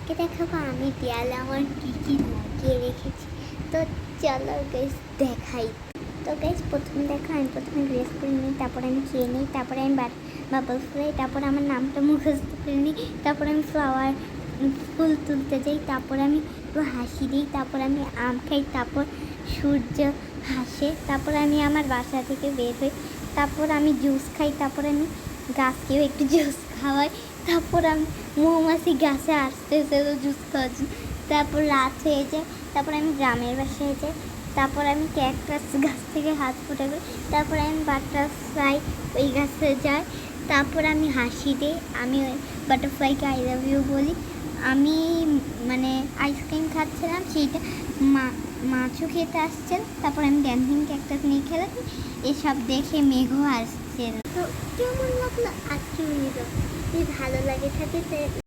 আজকে দেখাবো আমি দেয়ালে আমার কী কী লাগিয়ে রেখেছি। তো চলো গাইস দেখাই। তো গাইস প্রথমে দেখো, আমি প্রথমে ড্রেস করে নিই, তারপরে আমি খেয়ে নিই, তারপরে আমি বাবল ফ্লাই, তারপরে আমার নামটা মুখস্থ করে নিই, তারপরে আমি ফুল তুলতে যাই, তারপরে আমি একটু হাসি দিই, তারপর আমি আম খাই, তারপর সূর্য হাসে, তারপরে আমি আমার বাসা থেকে বের হই, তারপর আমি জুস খাই, তারপর আমি গাছকেও একটু জুস খাওয়াই, তারপর আমি মৌমাছি গাছে আসতেছে তো জুস খাওয়ার জন্য, তারপর রাত হয়ে যায়, তারপর আমি গ্রামের বাসায় যাই, তারপর আমি ক্যাকটাস গাছ থেকে হাত ফোটা করি, তারপর আমি বাটারফ্লাই ওই গাছে যাই, তারপর আমি হাসি দিই, আমি ওই বাটারফ্লাইকে আই লাভ ইউ বলি। আমি মানে আইসক্রিম খাচ্ছিলাম, সেইটা মাছও খেতে আসছেন, তারপর আমি ড্যান্সিং ক্যাকটাস নিয়ে খেলাম। এসব দেখে মেঘও আসছে। তো কেমন লাগলো আজকে ভিডিও? যদি ভালো লাগে থাকে